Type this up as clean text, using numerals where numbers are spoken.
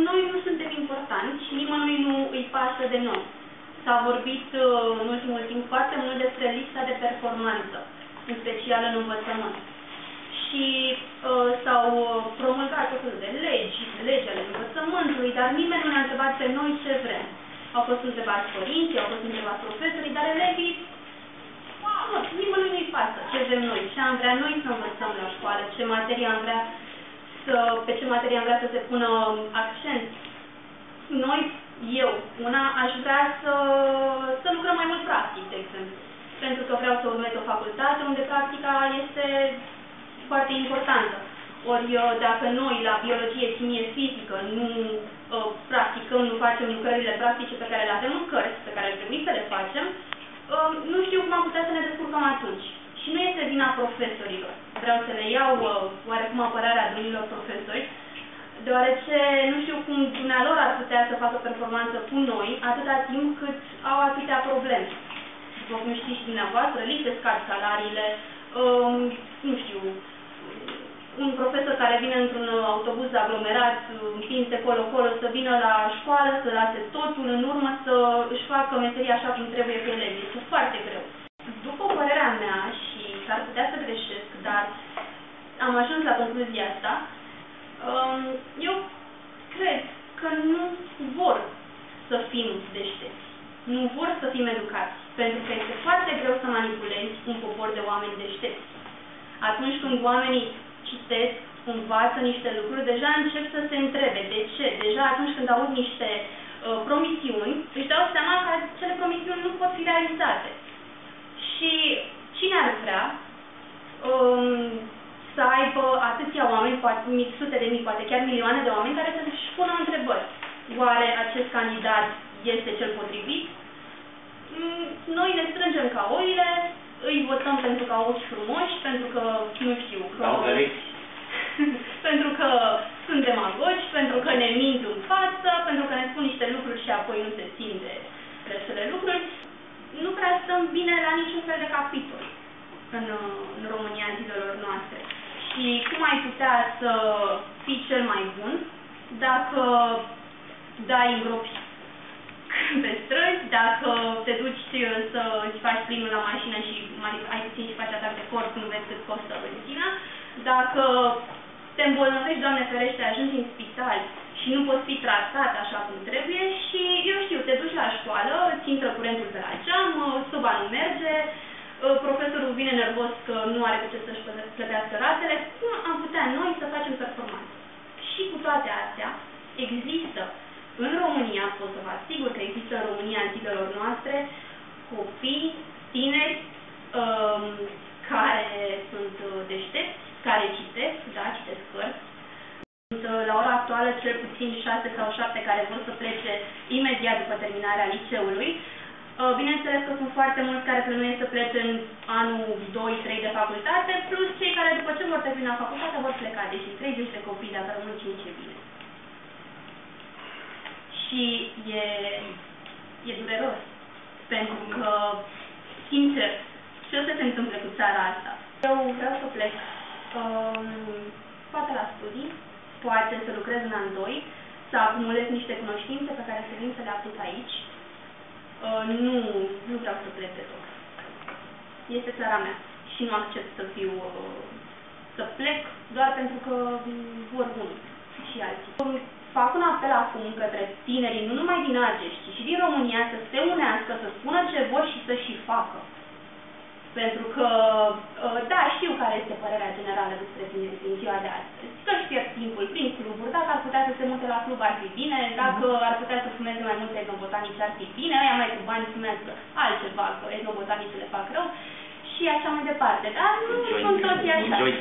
noi nu suntem importanți și nimănui nu îi pasă de noi. S-a vorbit în ultimul timp foarte mult despre lipsa de performanță, în special în învățământ. Și s-au promulgat tot felul de legi ale învățământului, dar nimeni nu ne-a întrebat pe noi ce vrem. Au fost întrebați părinții, au fost întrebați profesorii, dar elevii, nimănui nu-i pasă ce vrem noi, ce am vrea noi să învățăm la școală, pe ce materie am vrea să se pună accent. Noi, aș vrea să lucrăm mai mult practic, de exemplu, pentru că vreau să urmez o facultate unde practica este foarte importantă. Ori dacă noi, la biologie, chimie, fizică, nu practicăm, nu facem lucrările practice pe care le avem în cărți, pe care ar trebui să le facem, nu știu cum am putea să ne descurcăm atunci. Și nu este vina profesorilor. Vreau să le iau oarecum apărarea domnilor profesori, deoarece nu știu cum dumnealor ar putea să facă performanță cu noi, atâta timp cât au atâtea probleme. După cum știți și dumneavoastră, li se scad salariile, nu știu, un profesor care vine într-un autobuz aglomerat, împins de colo-colo, să vină la școală, să lase totul în urmă, să își facă meseria așa cum trebuie cu elevii. Este foarte greu. După părerea mea, și s-ar putea să greșesc, dar am ajuns la concluzia asta, eu cred că nu vor să fim deștepți, nu vor să fim educați, pentru că este foarte greu să manipulezi un popor de oameni deștepți. Atunci când oamenii citesc, învață niște lucruri, deja încep să se întrebe de ce. Deja atunci când aud niște promisiuni, își dau seama că acele promisiuni nu pot fi realizate. Și cine ar vrea să aibă atâția oameni, poate sute de mii, poate chiar milioane de oameni, care să-și pună întrebări. Oare acest candidat este cel potrivit? Noi ne strângem ca oile, îi votăm pentru că au ochi frumoși, pentru că, nu știu, pentru că sunt demagogi, pentru că ne mint în față, pentru că ne spun niște lucruri și apoi nu se țin de acele lucruri. Nu prea stăm bine la niciun fel de capitol în România zilelor noastre. Și cum ai putea să fii cel mai bun dacă dai îngropi pe străzi, dacă te duci să îți faci plinul la mașină și mai ai puțin și faci atac de corp, nu vezi cât costă benzina, dacă te îmbolnăvești, Doamne ferește, ajungi în spital și nu poți fi tratat așa cum trebuie și, eu știu, te duci la școală, îți intră curentul pe la geam, soba nu merge, profesorul vine nervos că nu are cu ce să-și plătească ratele. Cum am putea noi să facem performanță? Și cu toate astea, există în România, pot să vă asigur că există în România în zilelor noastre copii, tineri, care sunt deștepți, care citesc, citesc cărți. Sunt la ora actuală cel puțin 6 sau 7 care vor să plece imediat după terminarea liceului. Bineînțeles că sunt foarte mulți care plănuiesc să plece în anul 2-3 de facultate, plus cei care după ce vor termina facultatea vor pleca, deci 30 de copii, dacă rămân 5 e bine. Și e dureros, pentru că, sincer, ce o să se întâmple cu țara asta? Eu vreau să plec, poate la studii, poate să lucrez în an 2, să acumulez niște cunoștințe pe care să vin să le aplic aici. Nu vreau să plec de tot. Este țara mea și nu accept să plec doar pentru că vor unii și alții. Fac un apel acum către tinerii, nu numai din Argeș, ci și din România, să se unească, să spună ce vor și să și facă. Pentru că, da, știu care este părerea generală despre tineri din ziua de astăzi. Că își pierd timpul prin cluburi, dacă ar putea să se mute la club ar fi bine, dacă ar putea să fumeze mai multe etnobotanice ar fi bine, aia mai cu bani fumează altceva, că etnobotanicele fac rău și așa mai departe. Dar nu sunt toți așa.